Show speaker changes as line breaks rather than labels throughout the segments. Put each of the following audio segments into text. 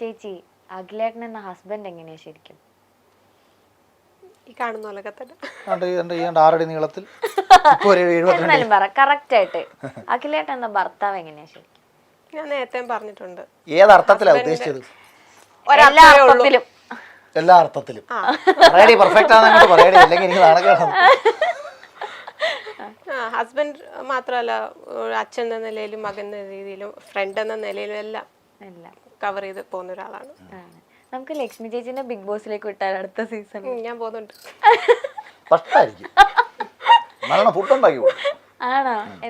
ചേച്ചി അഖിലേട്ടൻ എന്ന ഹസ്ബൻഡ് എങ്ങനെയാ ശരിക്കും?
ഈ കാണുന്ന പോലൊക്കെ തന്നെ.
6 അടി നീളത്തിൽ
എന്നാലും പറ കറക്റ്റ് ആയിട്ട് അഖിലേട്ടൻ എന്ന ഭർത്താവ് എങ്ങനെയാ ശരിക്കും?
ഞാൻ നേരത്തെ പറഞ്ഞിട്ടുണ്ട്.
ഏതർത്ഥത്തിലാ ഉദ്ദേശിച്ചത്?
എല്ലാ അർത്ഥത്തിലും.
എല്ലാ അർത്ഥത്തിലും പറയടി, പെർഫെക്റ്റ് ആണെന്ന് പറയടി, അല്ലെങ്കിൽ എനിക്ക് നാണക്കേടാണ്.
ഹസ്ബൻഡ് മാത്രമല്ല, അച്ഛൻ എന്ന നിലയിലും മകൻ എന്ന രീതിയിലും ഫ്രണ്ട് എന്ന നിലയിലും എല്ലാം കവർ ചെയ്ത് പോകുന്ന ഒരാളാണ്.
നമുക്ക് ലക്ഷ്മി ചേച്ചിന്റെ ബിഗ് ബോസിലേക്ക് വിട്ടാൽ അടുത്ത സീസൺ
ഞാൻ പോകുന്നുണ്ട്.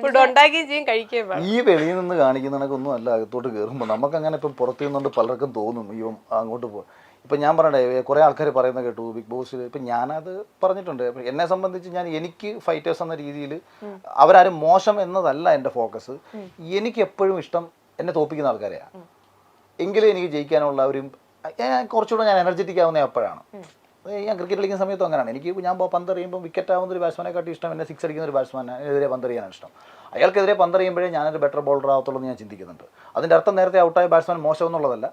ഫുഡ് ഉണ്ടാക്കുകയും ചെയ്യും, കഴിക്കുകയും വേണം.
ഈ വെളിയിൽ നിന്ന് കാണിക്കുന്നതൊന്നും അല്ല, അകത്തോട്ട് കയറുമ്പോൾ നമുക്ക് അങ്ങനെ ഇപ്പം പുറത്തു നിന്നുകൊണ്ട് പലർക്കും തോന്നും ഇവൻ അങ്ങോട്ട് പോകും. ഇപ്പം ഞാൻ പറയണ്ടേ, കുറേ ആൾക്കാർ പറയുന്ന കേട്ടു ബിഗ് ബോസിൽ. ഇപ്പം ഞാനത് പറഞ്ഞിട്ടുണ്ട്. എന്നെ സംബന്ധിച്ച് എനിക്ക് ഫൈറ്റേഴ്സ് എന്ന രീതിയിൽ അവരാരും മോശം എന്നതല്ല എൻ്റെ ഫോക്കസ്. എനിക്ക് എപ്പോഴും ഇഷ്ടം എന്നെ തോപ്പിക്കുന്ന ആൾക്കാരെയാണ്. എങ്കിലും എനിക്ക് ജയിക്കാനുള്ള ഒരു കുറച്ചുകൂടെ ഞാൻ എനർജറ്റിക് ആവുന്നത് എപ്പോഴാണ്. ഞാൻ ക്രിക്കറ്റ് കളിക്കുന്ന സമയത്തും അങ്ങനെയാണ്. ഞാൻ പന്ത് എറിയുമ്പോൾ വിക്കറ്റ് ആവുന്ന ഒരു ബാറ്റ്സ്മാനെക്കാട്ടി ഇഷ്ടം എന്നെ 6 അടിക്കുന്ന ഒരു ബാറ്റ്സ്മാനെതിരെ പന്ത് എറിയാനാണ് ഇഷ്ടം. അയാൾക്കെതിരെ പന്ത് എറിയുമ്പോഴേ ഞാനൊരു ബെറ്റർ ബോളർ ആവത്തുള്ളൂ എന്ന് ഞാൻ ചിന്തിക്കുന്നുണ്ട്. അതിൻ്റെ അർത്ഥം നേരത്തെ ഔട്ടായ ബാറ്റ്സ്മാൻ മോശം എന്നുള്ളതല്ല.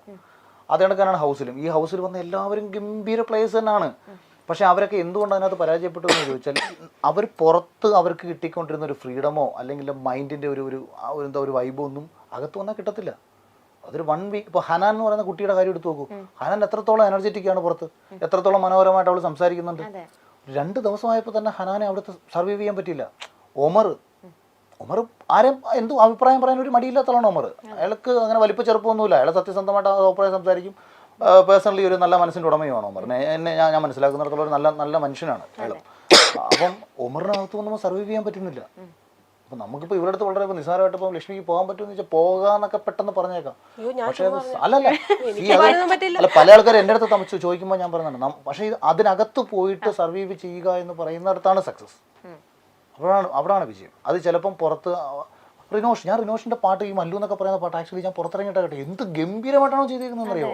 അത് കണക്കാണ് ഹൗസിലും. ഈ ഹൗസിൽ വന്ന എല്ലാവരും ഗംഭീര പ്ലേയേഴ്സ് തന്നെയാണ്. പക്ഷേ അവരൊക്കെ എന്തുകൊണ്ട് അതിനകത്ത് പരാജയപ്പെട്ടു എന്ന് ചോദിച്ചാൽ, അവർ പുറത്ത് അവർക്ക് കിട്ടിക്കൊണ്ടിരുന്ന ഒരു ഫ്രീഡമോ അല്ലെങ്കിൽ മൈൻഡിൻ്റെ ഒരു വൈബോ ഒന്നും അകത്ത് വന്നാൽ കിട്ടത്തില്ല. അതൊരു 1 വീക്ക്. ഇപ്പോൾ ഹനാൻ എന്ന് പറയുന്ന കുട്ടിയുടെ കാര്യം എടുത്ത് നോക്കൂ. ഹനാൻ എത്രത്തോളം എനർജറ്റിക് ആണ് പുറത്ത്, എത്രത്തോളം മനോഹരമായിട്ട് അവൾ സംസാരിക്കുന്നുണ്ട്. 2 ദിവസമായപ്പോൾ തന്നെ ഹനാനെ അവിടുത്തെ സർവൈവ് ചെയ്യാൻ പറ്റിയില്ല. ഒമർ ആരെയും എന്തും അഭിപ്രായം പറയാൻ ഒരു മടിയില്ലാത്തതാണ് ഒമർ. അയാൾക്ക് അങ്ങനെ വലിപ്പ ചെറുപ്പമൊന്നുമില്ല. അയാൾ സത്യസന്ധമായിട്ട് അഭിപ്രായം സംസാരിക്കും. പേഴ്സണലി ഒരു നല്ല മനസ്സിൻ്റെ ഉടമയുമാണ് ഒമർ. ഞാൻ മനസ്സിലാക്കുന്നിടത്തോളം ഒരു നല്ല മനുഷ്യനാണ് അയാൾ. അപ്പം ഒമറിനകത്ത് വന്നപ്പോൾ സർവൈവ് ചെയ്യാൻ പറ്റുന്നില്ല. അപ്പം നമുക്കിപ്പോൾ ഇവരുടെ അടുത്ത് വളരെ നിസ്സാരമായിട്ട് ഇപ്പം ലക്ഷ്മിക്ക് പോകാൻ പറ്റുമെന്ന് വെച്ചാൽ പോകാന്നൊക്കെ പെട്ടെന്ന് പറഞ്ഞേക്കാം. പക്ഷേ അല്ല പല ആൾക്കാർ എൻ്റെ അടുത്ത് തമിച്ച് ചോദിക്കുമ്പോൾ ഞാൻ പറയുന്നുണ്ട്. പക്ഷേ അതിനകത്ത് പോയിട്ട് സർവൈവ് ചെയ്യുക എന്ന് പറയുന്നിടത്താണ് സക്സസ്. അവിടാണ് വിജയം. അത് ചിലപ്പം പുറത്ത് ഞാൻ റിനോഷിൻ്റെ പാട്ട്, ഈ മല്ലു എന്നൊക്കെ പറയുന്ന പാട്ട് ആക്ച്വലി ഞാൻ പുറത്തിറങ്ങിയിട്ട് കേട്ടോ എന്ത് ഗംഭീരമായിട്ടാണോ ചെയ്തിരിക്കുന്നത് അറിയോ.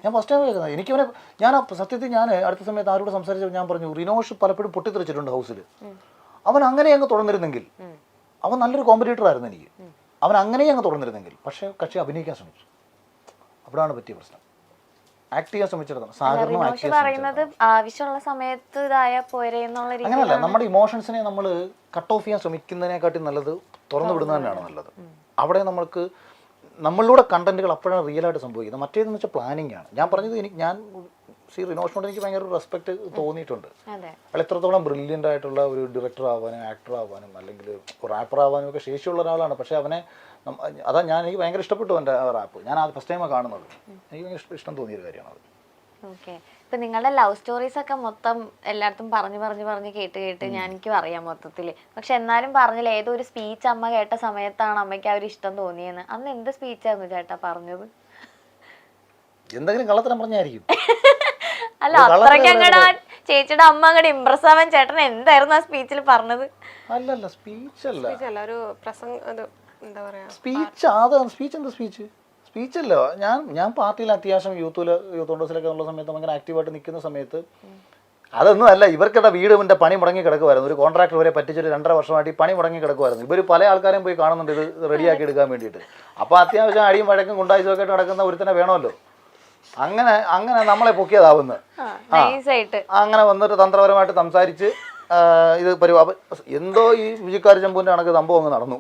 ഞാൻ ഫസ്റ്റ് ടൈം കേൾക്കുന്നത്. എനിക്കവനെ സത്യത്തിൽ ഞാൻ അടുത്ത സമയത്ത് ആരോട് സംസാരിച്ചപ്പോൾ ഞാൻ പറഞ്ഞു, റിനോഷ് പലപ്പോഴും പൊട്ടിത്തെറിച്ചിട്ടുണ്ട് ഹൗസിൽ. അവൻ അങ്ങനെ അങ്ങ് തുടർന്നിരുന്നെങ്കിൽ അവൻ നല്ലൊരു കോമ്പറ്റീറ്റർ ആയിരുന്നു എനിക്ക്. അവൻ അങ്ങനെ അങ്ങ് തുടർന്നിരുന്നെങ്കിൽ. പക്ഷേ കക്ഷി അഭിനയിക്കാൻ ശ്രമിച്ചു. അവിടാണ് പറ്റിയ പ്രശ്നം. ആക്ട് ചെയ്യാൻ ശ്രമിച്ചിടത്താണ്.
ആവശ്യമുള്ള സമയത്ത്
അങ്ങനെയല്ല, നമ്മുടെ ഇമോഷൻസിനെ നമ്മൾ കട്ട് ഓഫ് ചെയ്യാൻ ശ്രമിക്കുന്നതിനെക്കാട്ടി നല്ലത് തുറന്നു വിടുന്നത് തന്നെയാണ് നല്ലത്. അവിടെ നമ്മൾക്ക് നമ്മളിലൂടെ കണ്ടന്റുകൾ അപ്പോഴാണ് റിയലായിട്ട് സംഭവിക്കുന്നത്. മറ്റേതെന്ന് വെച്ചാൽ പ്ലാനിങ് ആണ്. ഞാൻ പറഞ്ഞത് ഞാൻ റിനോഷിനോട് എനിക്ക് ഭയങ്കര റെസ്പെക്ട് തോന്നിയിട്ടുണ്ട്. അയാൾ എത്രത്തോളം ബ്രില്യൻ്റ് ആയിട്ടുള്ള ഒരു ഡയറക്ടർ ആവാനും ആക്ടർ ആവാനും അല്ലെങ്കിൽ റാപ്പർ ആവാനും ഒക്കെ ശേഷിയുള്ള ഒരാളാണ്. പക്ഷേ എനിക്ക് ഭയങ്കര ഇഷ്ടപ്പെട്ടു എൻ്റെ റാപ്പ്. ഞാൻ അത് ഫസ്റ്റ് ടൈമാണ് കാണുന്നത്. എനിക്ക് ഭയങ്കര ഇഷ്ടം തോന്നിയൊരു കാര്യമാണ് അത്.
ഓക്കെ. ഇപ്പം നിങ്ങളുടെ ലവ് സ്റ്റോറീസ് ഒക്കെ മൊത്തം എല്ലായിടത്തും പറഞ്ഞ് കേട്ട് എനിക്കും അറിയാം മൊത്തത്തിൽ. പക്ഷെ എന്നാലും പറഞ്ഞില്ല, ഏതോ ഒരു സ്പീച്ച് അമ്മ കേട്ട സമയത്താണ് അമ്മയ്ക്ക് ആ ഒരു ഇഷ്ടം തോന്നിയെന്ന്. അന്ന് എന്ത് സ്പീച്ചായിരുന്നു ചേട്ടാ പറഞ്ഞത്?
എന്തെങ്കിലും കള്ളത്തരം പറഞ്ഞായിരിക്കും.
അല്ല, അത്രയ്ക്ക് അങ്ങടെ ചേച്ചിയുടെ അമ്മ അങ്ങടെ ഇംപ്രസ് ആവാൻ ചേട്ടൻ എന്തായിരുന്നു ആ സ്പീച്ചിൽ പറഞ്ഞത്?
അല്ലല്ല, സ്പീച്ചല്ല,
ഒരു പ്രസംഗം. എന്താ പറയാ,
സ്പീച്ചല്ല. ഞാൻ പാർട്ടിയിൽ അത്യാവശ്യം യൂത്ത് കോൺഗ്രസിലൊക്കെ ഉള്ള സമയത്ത് ഭയങ്കര ആക്റ്റീവായിട്ട് നിൽക്കുന്ന സമയത്ത് അതൊന്നും അല്ല. ഇവർക്കിടെ വീടിൻ്റെ പണി മുടങ്ങി കിടക്കുമായിരുന്നു. ഒരു കോൺട്രാക്ടർ വരെ പറ്റിച്ചൊരു 2.5 വർഷമായിട്ട് ഈ പണി മുടങ്ങി കിടക്കുമായിരുന്നു. ഇവർ പല ആൾക്കാരെയും പോയി കാണുന്നുണ്ട് ഇത് റെഡിയാക്കി എടുക്കാൻ വേണ്ടിയിട്ട്. അപ്പോൾ അത്യാവശ്യം അടിയും വഴക്കും ഗുണ്ടായുസൊക്കെ ആയിട്ട് നടക്കുന്ന ഒരുത്തനെ വേണമല്ലോ. അങ്ങനെ നമ്മളെ പൊക്കിയതാവുന്നത്. അങ്ങനെ വന്നിട്ട് തന്ത്രപരമായിട്ട് സംസാരിച്ച് ഇത് എന്തോ ഈ മ്യൂജിക്കാർ ചമ്പൂൻ്റെ കണക്ക് സംഭവം അങ്ങ്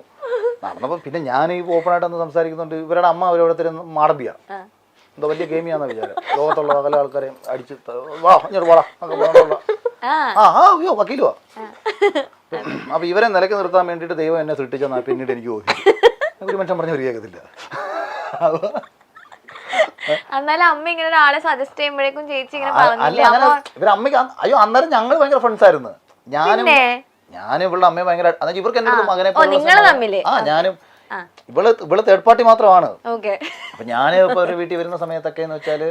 നടന്നപ്പോൾ പിന്നെ ഞാൻ ഈ ഓപ്പണായിട്ടൊന്ന് സംസാരിക്കുന്നുണ്ട്. ഇവരുടെ അമ്മ അവരോടത്തിൽ മാടമ്പിയാണ്, എന്തോ വലിയ ഗെയിമിയാണെന്ന വിചാരം. ലോകത്തുള്ള പല ആൾക്കാരെയും അടിച്ച് അയ്യോ വക്കീലുവാ. അപ്പൊ ഇവരെ നിലയ്ക്ക് നിർത്താൻ വേണ്ടിയിട്ട് ദൈവം എന്നെ സൃഷ്ടിച്ചെന്നാ പിന്നീട് എനിക്ക് തോന്നി. ഒരു മനുഷ്യൻ പറഞ്ഞ ഒരു കേൾക്കത്തില്ല.
എന്നാലും അമ്മ ഇങ്ങനെ ഒരാളെ സജസ്റ്റ് ചെയ്യുമ്പോഴേക്കും ചേച്ചി ഇങ്ങനെ
ഇവരുടെ അമ്മയ്ക്ക് അയ്യോ അന്നേരം ഞങ്ങൾ ഭയങ്കര ഫ്രണ്ട്സ് ആയിരുന്നു. ഞാനും ഇവളുടെ അമ്മയെ ഭയങ്കര ഇവർക്ക് എൻ്റെ അടുത്ത് മകനെ ഞാനും ഇവള് തേർഡ് പാർട്ടി മാത്രമാണ്. അപ്പൊ ഞാൻ ഇപ്പൊ ഒരു വീട്ടിൽ വരുന്ന സമയത്തൊക്കെ എന്ന് വെച്ചാല്,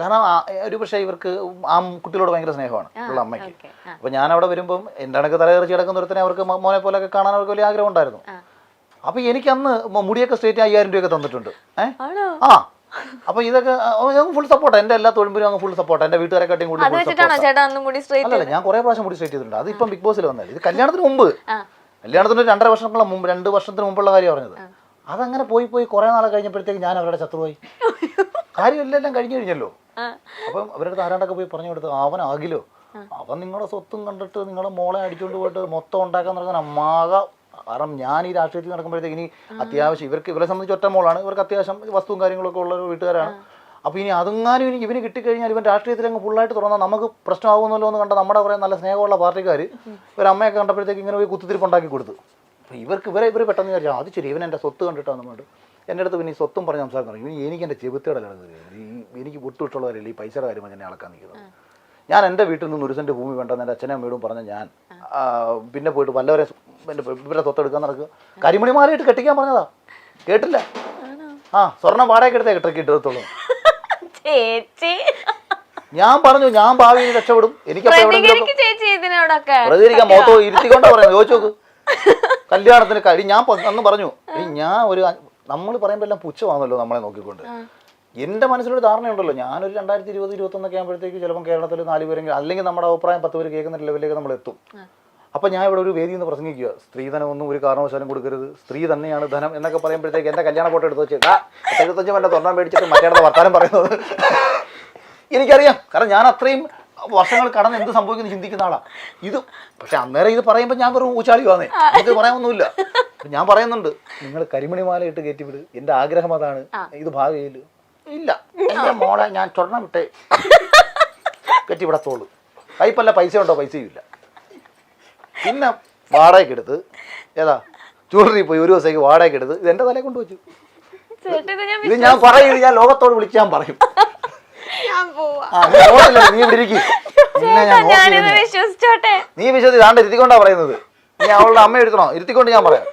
കാരണം ഒരു പക്ഷേ ഇവർക്ക് ആ കുട്ടികളോട് ഭയങ്കര സ്നേഹമാണ് ഉള്ള അമ്മയ്ക്ക്. അപ്പൊ ഞാൻ അവിടെ വരുമ്പം എൻ്റെ കണക്ക് തലകറിച്ച് കിടക്കുന്ന ഒരുത്തനെ അവർക്ക് മോനെ പോലെയൊക്കെ കാണാൻ അവർക്ക് വലിയ ആഗ്രഹം ഉണ്ടായിരുന്നു. അപ്പൊ എനിക്ക് അന്ന് മുടിയൊക്കെ സ്ട്രേറ്റ് 5000 രൂപയൊക്കെ തന്നിട്ടുണ്ട്. അപ്പൊ ഇതൊക്കെ ഫുൾ സപ്പോർട്ട്. എന്റെ എല്ലാ തൊഴിലും അങ്ങ് ഫുൾ സപ്പോർട്ട്. എന്റെ വീട്ടുകാരെക്കാട്ടിയും കൂടുതൽ അല്ലല്ല, ഞാൻ കുറെ പ്രാവശ്യം മുടി സ്ട്രേറ്റ് ചെയ്തിട്ടുണ്ട്. അത് ഇപ്പം ബിഗ് ബോസിൽ വന്നത്. ഇത് കല്യാണത്തിന് മുമ്പ്, കല്യാണത്തിന് 2.5 വർഷത്തിന് മുമ്പുള്ള കാര്യം പറഞ്ഞത്. അതങ്ങനെ പോയി കുറേ നാളെ കഴിഞ്ഞപ്പോഴത്തേക്ക് ഞാൻ അവരുടെ ശത്രുവായി. കാര്യമെല്ലാം കഴിഞ്ഞു കഴിഞ്ഞല്ലോ. അപ്പം അവരുടെ അടുത്ത് ആരാണ്ടൊക്കെ പോയി പറഞ്ഞു കൊടുത്ത് അവനാകിലോ, അവൻ നിങ്ങളുടെ സ്വത്തും കണ്ടിട്ട് നിങ്ങളുടെ മോളെ അടിച്ചുകൊണ്ട് പോയിട്ട് മൊത്തം ഉണ്ടാക്കാൻ നടക്കുന്ന അമ്മാക. കാരണം ഞാൻ ഈ രാഷ്ട്രീയത്തിൽ നടക്കുമ്പോഴത്തേക്ക് ഇനി അത്യാവശ്യം ഇവരെ സംബന്ധിച്ച് ഒറ്റ മോളാണ്, ഇവർക്ക് അത്യാവശ്യം വസ്തുവും കാര്യങ്ങളൊക്കെ ഉള്ള വീട്ടുകാരാണ്. അപ്പോൾ ഇനി അതെങ്ങാനും ഇവന് കിട്ടിക്കഴിഞ്ഞാൽ ഇവൻ രാഷ്ട്രീയത്തിൽ അങ്ങ് ഫുള്ളായിട്ട് തുറന്നാൽ നമുക്ക് പ്രശ്നമാകുമല്ലോ എന്ന് കണ്ട നമ്മുടെ കുറേ നല്ല സ്നേഹമുള്ള പാർട്ടിക്കാർ ഇവരമ്മയൊക്കെ കണ്ടപ്പോഴത്തേക്ക് ഇങ്ങനെ പോയി കുത്തിത്തിരിപ്പുണ്ടാക്കി കൊടുത്തു. അപ്പോൾ ഇവർ പെട്ടെന്ന് വിചാരിച്ചു അത് ശരി, ഇവൻ എൻ്റെ സ്വത്ത് കണ്ടിട്ടാണ് വേണ്ട. എൻ്റെ അടുത്ത് പിന്നെ ഈ സ്വത്തും പറഞ്ഞ് സംസാരം തുടങ്ങി. എനിക്ക് എൻ്റെ ചെബുത്തേടല്ല, എനിക്ക് വിട്ടുവിട്ടുള്ളവരല്ലേ ഈ പൈസയുടെ കാര്യം എന്നെ അളക്കാൻ നിൽക്കുന്നത്. ഞാൻ എൻ്റെ വീട്ടിൽ നിന്ന് 1 സെൻറ്റ് ഭൂമി വേണ്ടെന്ന് എൻ്റെ അച്ഛനും അമ്മയോടും പറഞ്ഞ ഞാൻ പിന്നെ പോയിട്ട് വല്ലവരെ ഇവരെ സ്വത്തെടുക്കാൻ നടക്കുക. കരിമണിമാലയിട്ട് കെട്ടിക്കാൻ പറഞ്ഞതാ, കേട്ടില്ല. സ്വർണ്ണം വാടകയ്ക്ക് എടുത്തേ കിട്ടത്തുള്ളൂ. ഞാൻ പറഞ്ഞു ഞാൻ ഭാവിയിൽ രക്ഷപ്പെടും, എനിക്ക് പ്രതികരിക്കാൻ മൊത്തം ഇരുത്തിക്കൊണ്ടാ പറയുന്നത്. ചോദിച്ചു നോക്ക്, കല്യാണത്തിന് ഞാൻ അന്ന് പറഞ്ഞു ഞാൻ ഒരു നമ്മൾ പറയുമ്പോൾ എല്ലാം പുച്ഛമാണല്ലോ നമ്മളെ നോക്കിക്കൊണ്ട്. എൻ്റെ മനസ്സിലൊരു ധാരണയുണ്ടല്ലോ, ഞാനൊരു 2020-2021 ആകുമ്പോഴത്തേക്ക് ചിലപ്പോൾ കേരളത്തിൽ 4 പേരെങ്കിലും അല്ലെങ്കിൽ നമ്മുടെ അഭിപ്രായം 10 പേര് കേൾക്കുന്ന ലെവലിലേക്ക് നമ്മൾ എത്തും. അപ്പം ഞാൻ ഇവിടെ ഒരു വേദിയിൽ നിന്ന് പ്രസംഗിക്കുക, സ്ത്രീധനം ഒന്നും ഒരു കാരണവശാലും കൊടുക്കരുത്, സ്ത്രീ തന്നെയാണ് ധനം എന്നൊക്കെ പറയുമ്പോഴത്തേക്ക് എൻ്റെ കല്യാണ ഫോട്ടോ എടുത്ത് വെച്ച് 75 വല്ല തൊണ്ണാൻ മേടിച്ചിട്ട് മറ്റേ വർത്താനം പറയുന്നത് എനിക്കറിയാം. കാരണം ഞാൻ അത്രയും വർഷങ്ങൾ കടന്ന് എന്ത് സംഭവിക്കുന്നു ചിന്തിക്കുന്ന ആളാണ് ഇത്. പക്ഷെ അന്നേരം ഇത് പറയുമ്പോൾ ഞാൻ വെറും ഊച്ചാളിയാന്നേ, ഇത് പറയാനൊന്നുമില്ല. ഞാൻ പറയുന്നുണ്ട്, നിങ്ങൾ കരിമണിമാല ഇട്ട് കയറ്റിവിട്, എൻ്റെ ആഗ്രഹം അതാണ്. ഇത് ഭാവിയിൽ ഇല്ല, എൻ്റെ മോളെ ഞാൻ സ്വർണ്ണം വിട്ടേ കെട്ടിവിടത്തോളൂ. കയ്പല്ല, പൈസ ഉണ്ടോ, പൈസയും ഇല്ല. പിന്നെ വാടകയ്ക്ക് എടുത്ത് ജ്വല്ലറി പോയി ഒരു ദിവസത്തേക്ക് വാടകയ്ക്ക് എടുത്ത് ഇത് എൻ്റെ തലയെ കൊണ്ടുവച്ചു. ഇത് ഞാൻ പറയും, ഞാൻ ലോകത്തോട് വിളിച്ച് ഞാൻ പറയും. നീ ഇവിടെ ഇരിക്കും, നീ വിശ്വസിച്ച് താണ്ട് ഇരുത്തിക്കൊണ്ടാ പറയുന്നത്. നീ അവളുടെ അമ്മ എടുക്കണോ, ഇരുത്തിക്കൊണ്ട് ഞാൻ പറയാം.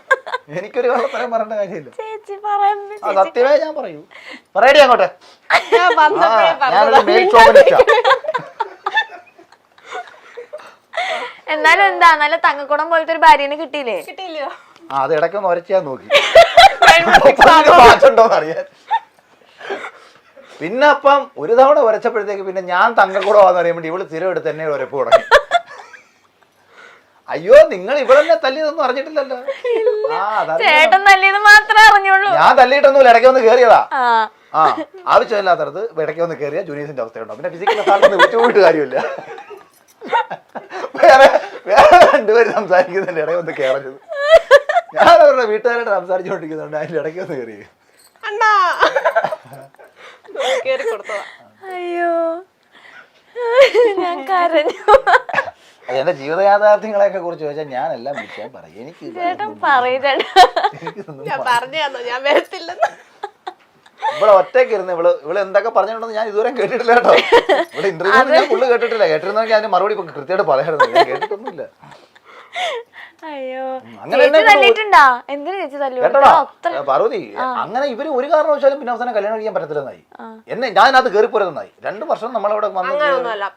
എനിക്കൊരു കള്ളത്തരം പറയേണ്ട കാര്യമില്ല, സത്യമേ ഞാൻ പറയൂ. പറയടി അങ്ങോട്ടെ. ഞാനൊരു മെയിൽ ഷോപ്പിനിസ്റ്റാ.
എന്നാലും എന്താ നല്ല തങ്കക്കുടം പോലത്തെ ഒരു ഭാര്യനെ കിട്ടിയില്ലേ?
കിട്ടിയില്ലയോ?
അത് ഇടയ്ക്കൊന്ന് ഉരച്ചാൻ നോക്കി മാറ്റുണ്ടോന്ന് അറിയാൻ. പിന്നെ അപ്പം ഒരു തവണ ഉരച്ചപ്പോഴത്തേക്ക് പിന്നെ ഞാൻ തങ്കക്കുടമാണെന്ന് അറിയാൻ വേണ്ടി ഇവള് സ്ഥിരം എടുത്ത് എന്നെ ഉരപ്പ് തുടങ്ങി. അയ്യോ നിങ്ങൾ ഇവിടെ തന്നെ തല്ലിയതൊന്നും അറിഞ്ഞിട്ടില്ലല്ലോ.
ചേട്ടൻ തല്ലിയത് മാത്രമേ അറിഞ്ഞുള്ളൂ.
ഞാൻ തല്ലിയിട്ടൊന്നുമില്ല, ഇടയ്ക്ക് വന്ന് കയറിയതാ. ആവശ്യമില്ലാത്തടത്ത് ഇടയ്ക്ക് വന്ന് കയറിയ ജൂനിയേഴ്സിന്റെ അവസ്ഥയുണ്ടോ. പിന്നെ ഫിസിക്കൽ അസാൾട്ട് വിട്ടുപോയിട്ട് കാര്യമില്ല. വേറെ 2 പേര് സംസാരിക്കുന്നുണ്ട്, ഇടയ്ക്ക് വന്ന് കയറരുത്. ഞാൻ അവരുടെ വീട്ടുകാരോട് സംസാരിച്ചുകൊണ്ടിരിക്കുന്നുണ്ട്, അതിന്റെ ഇടയ്ക്ക് വന്ന് കയറി.
അയ്യോ ഞാൻ കരഞ്ഞു.
എന്റെ ജീവിത യാഥാർത്ഥ്യങ്ങളെയൊക്കെ കുറിച്ച് ചോദിച്ചാൽ ഞാൻ എല്ലാം വിളിച്ചാൽ പറയും. എനിക്ക് ഇവിടെ ഒറ്റയ്ക്ക് ഇരുന്ന് ഇവള് എന്തൊക്കെ പറഞ്ഞിട്ടുണ്ടെന്ന് ഞാൻ ഇതുവരെ കേട്ടിട്ടില്ല കേട്ടോ. ഇവിടെ ഇന്റർവ്യൂ ഞാൻ ഫുള്ള് കേട്ടിട്ടില്ല. കേട്ടിരുന്നെങ്കിൽ അതിന് മറുപടി ഇപ്പൊ കൃത്യമായിട്ട് പറയാറുണ്ട്, ഞാൻ കേട്ടിട്ടൊന്നുമില്ല. പാർവതി അങ്ങനെ ഇവര് ഒരു കാരണവശാലും പിന്നെ അവസാനം കല്യാണം കഴിക്കാൻ പറ്റത്തില്ലെന്നായി. എന്നെ ഞാൻ അത് കയറി പോരുന്നായി. 2 വർഷം നമ്മളവിടെ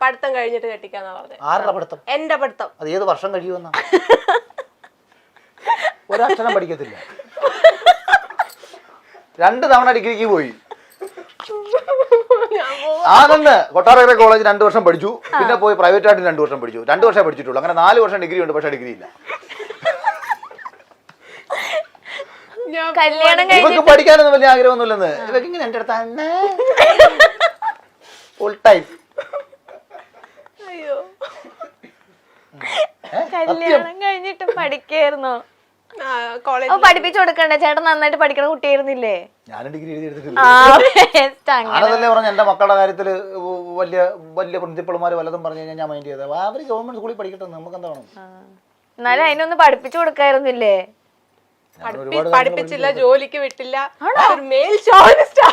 പഠിത്തം കഴിഞ്ഞിട്ട് കെട്ടിക്കാന്നാ പറഞ്ഞത്.
ആരുടെ പഠിത്തം?
എന്റെ പഠിത്തം.
അത് ഏത് വർഷം കഴിയുമെന്നാ? ഒരക്ഷരം പഠിക്കത്തില്ല. 2 തവണ ഡിഗ്രിക്ക് പോയി. ആനന്ദ് കൊട്ടാരക്കര കോളേജ് 2 വർഷം പഠിച്ചു, പിന്നെ പോയി പ്രൈവറ്റ് ആയിട്ട് 2 വർഷം പഠിച്ചു. 2 വർഷം പഠിച്ചിട്ടുള്ളൂ. അങ്ങനെ 4 വർഷം ഡിഗ്രി ഉണ്ട്, പക്ഷെ ഡിഗ്രി ഇല്ല. ഇവക്ക് പഠിക്കാനൊന്നും വലിയ ആഗ്രഹമൊന്നുമില്ലെന്ന്. ഇവക്ക് ഇങ്ങനെ എന്റെ അടുത്ത് ഫുൾ ടൈം.
കല്യാണം കഴിഞ്ഞിട്ട് പഠിക്കായിരുന്നോ? പഠിപ്പിച്ചു കൊടുക്കണ്ടേ? ചേട്ടൻ നന്നായിട്ട് പഠിക്കണ കുട്ടിയായിരുന്നില്ലേ?
ഞാനും ഡിഗ്രി എഴുതി എടുത്തിട്ടില്ല. ഞാനതല്ലേ പറഞ്ഞു, എന്റെ മക്കളുടെ കാര്യത്തില് വലിയ വലിയ പ്രിൻസിപ്പൾമാര് വല്ലതും പറഞ്ഞു കഴിഞ്ഞാൽ ഞാൻ മൈൻഡ് ചെയ്തത്. അവര് ഗവൺമെന്റ് സ്കൂളിൽ പഠിക്കട്ടെ, നമുക്ക് എന്താ വേണം.
എന്നാലും അതിനൊന്ന് പഠിപ്പിച്ചു കൊടുക്കായിരുന്നില്ലേ?
പഠിപ്പിച്ചില്ല, ജോലിക്ക് വിട്ടില്ല. Male chauvinist.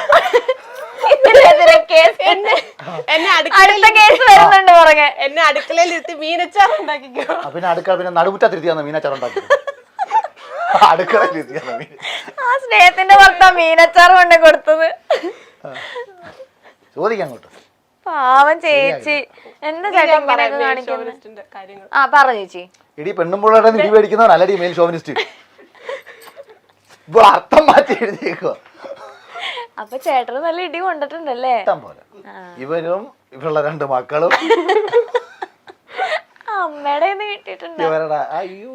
എന്നെ അടുക്കളയിൽ ഇരുത്തി മീനച്ചാർ ഉണ്ടാക്കിക്കോ.
പിന്നെ അടുക്കള പിന്നെ നടുമുറ്റത്തിരുത്തിയാന്ന് മീനച്ചാർ ഉണ്ടാക്കി. അടുക്കളയിൽ
ആ സ്നേഹത്തിന്റെ പുറത്താ മീനച്ചാർ കൊണ്ട് കൊടുത്തത്.
ചോദിക്കാൻ അങ്ങോട്ട്.
പാവം ചേച്ചി, എന്താ ചേട്ടൻ ഇങ്ങനെയൊക്കെ കാണിക്കുന്നത്? ആ പറ ചേച്ചി.
ഇടി പെണ്ണുമ്പോഴാണ് നിധി മേടിക്കുന്നവൻ അല്ലടി മെയിൽ ഷോവിനിസ്റ്റ്. അർത്ഥം മാറ്റി എഴുതിയേക്കോ.
അപ്പൊ ചേട്ടന് നല്ല ഇടി കൊണ്ടിട്ടുണ്ടല്ലേ?
ഇവരും ഇവരുടെ 2 മക്കളും
അമ്മയുടെ കിട്ടിയിട്ടുണ്ട്.
അയ്യോ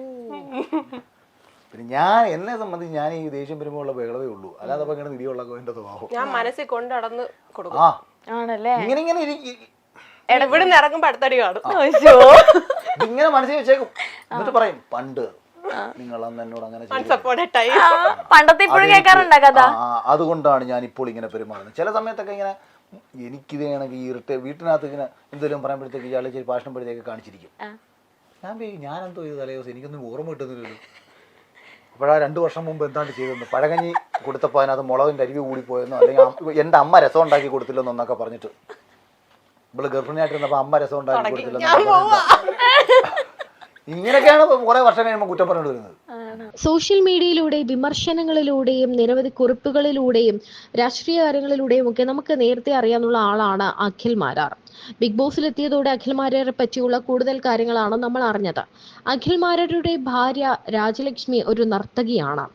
പിന്നെ ഞാൻ എന്നെ സംബന്ധിച്ച് ഞാൻ ഈ ദേഷ്യം വരുമ്പോൾ ഉള്ള ബഹളവേ ഉള്ളൂ, അല്ലാതെ അപ്പൊ ഇങ്ങനെ ഇടിയുള്ള എൻ്റെ സ്വഭാവം.
ഞാൻ മനസ്സിൽ കൊണ്ട് നടന്ന് കൊടുക്കും.
ആ
ആണല്ലേ?
ഇങ്ങനെ ഇങ്ങനെ
ഇവിടെ നിന്ന് ഇറങ്ങുമ്പോ അടുത്തടി കാണും.
ഇങ്ങനെ മനസ്സിൽ വെച്ചേക്കും. എന്നിട്ട് പറയും പണ്ട് നിങ്ങൾ അന്ന് എന്നോട് അങ്ങനെ
പണ്ടത്തെ ഇപ്പോഴും കേൾക്കാറുണ്ടോ കഥ?
അതുകൊണ്ടാണ് ഞാൻ ഇപ്പോൾ ഇങ്ങനെ പെരുമാറുന്നത്. ചില സമയത്തൊക്കെ ഇങ്ങനെ എനിക്കിത് ആണെങ്കിൽ ഈ വീട്ടിനകത്ത് ഇങ്ങനെ എന്തെങ്കിലും പറയുമ്പോഴത്തേക്ക് ഇയാളെ ചെറിയ ഭാഷണപ്പെടുത്തേക്ക് കാണിച്ചിരിക്കും. ഞാൻ ഞാനെന്തോ ചെയ്ത് തലേ ദിവസം എനിക്കൊന്നും ഓർമ്മ കിട്ടുന്നില്ലല്ലോ. അപ്പോഴാ 2 വർഷം മുമ്പ് എന്താണ്ട് ചെയ്തെന്ന്, പഴകഞ്ഞി കൊടുത്തപ്പോൾ അതിനകത്ത് മുളകിൻ്റെ അരിവ് കൂടിപ്പോയെന്നോ അല്ലെങ്കിൽ എൻ്റെ അമ്മ രസം ഉണ്ടാക്കി കൊടുത്തില്ലെന്നോ എന്നൊക്കെ പറഞ്ഞിട്ട്, ഇവള് ഗർഭിണിയായിട്ടിരുന്നപ്പോൾ അമ്മ രസം ഉണ്ടാക്കി കൊടുത്തില്ലെന്നോ. ഇങ്ങനെയൊക്കെയാണ് കുറെ വർഷം കഴിയുമ്പോൾ കുറ്റം പറഞ്ഞിട്ട് വരുന്നത്.
സോഷ്യൽ മീഡിയയിലൂടെ വിമർശനങ്ങളിലൂടെയും നിരവധി കുറിപ്പുകളിലൂടെയും രാഷ്ട്രീയ കാര്യങ്ങളിലൂടെയും ഒക്കെ നമുക്ക് നേരത്തെ അറിയാവുന്ന ആളാണ് അഖിൽ മാരാർ. ബിഗ് ബോസിലെത്തിയതോടെ അഖിൽ മാരാരെ പറ്റിയുള്ള കൂടുതൽ കാര്യങ്ങളാണ് നമ്മൾ അറിഞ്ഞത്. അഖിൽ മാരാരുടെ ഭാര്യ രാജലക്ഷ്മി ഒരു നർത്തകിയാണ്.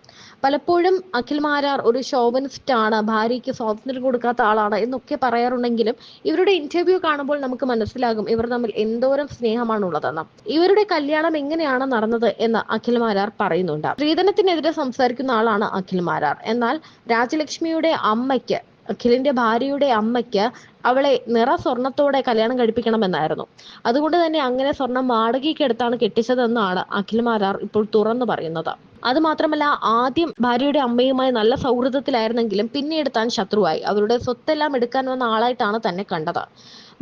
പലപ്പോഴും അഖിൽ മാരാർ ഒരു ഷോവനിസ്റ്റ് ആണ്, ഭാര്യയ്ക്ക് സ്വാതന്ത്ര്യം കൊടുക്കാത്ത ആളാണ് എന്നൊക്കെ പറയാറുണ്ടെങ്കിലും ഇവരുടെ ഇന്റർവ്യൂ കാണുമ്പോൾ നമുക്ക് മനസ്സിലാകും ഇവർ തമ്മിൽ എന്തോരം സ്നേഹമാണുള്ളതെന്ന്. ഇവരുടെ കല്യാണം എങ്ങനെയാണ് നടന്നത് എന്ന് അഖിൽ മാരാർ പറയുന്നുണ്ട്. സ്ത്രീധനത്തിനെതിരെ സംസാരിക്കുന്ന ആളാണ് അഖിൽ മാരാർ. എന്നാൽ രാജലക്ഷ്മിയുടെ അമ്മയ്ക്ക്, അഖിലിന്റെ ഭാര്യയുടെ അമ്മയ്ക്ക് അവളെ നിറ സ്വർണത്തോടെ കല്യാണം കഴിപ്പിക്കണമെന്നായിരുന്നു. അതുകൊണ്ട് തന്നെ അങ്ങനെ സ്വർണം വാടകയ്ക്ക് എടുത്താണ് കെട്ടിച്ചതെന്നാണ് അഖിൽ മാരാർ ഇപ്പോൾ തുറന്നു പറയുന്നത്. അത് മാത്രമല്ല, ആദ്യം ഭാര്യയുടെ അമ്മയുമായി നല്ല സൗഹൃദത്തിലായിരുന്നെങ്കിലും പിന്നീട് താൻ ശത്രുവായി. അവരുടെ സ്വത്തെല്ലാം എടുക്കാൻ വന്ന ആളായിട്ടാണ് തന്നെ കണ്ടത്.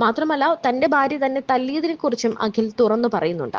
മാത്രമല്ല, തന്റെ ഭാര്യ തന്നെ തല്ലിയതിനെ കുറിച്ചും അഖിൽ തുറന്നു പറയുന്നുണ്ട്.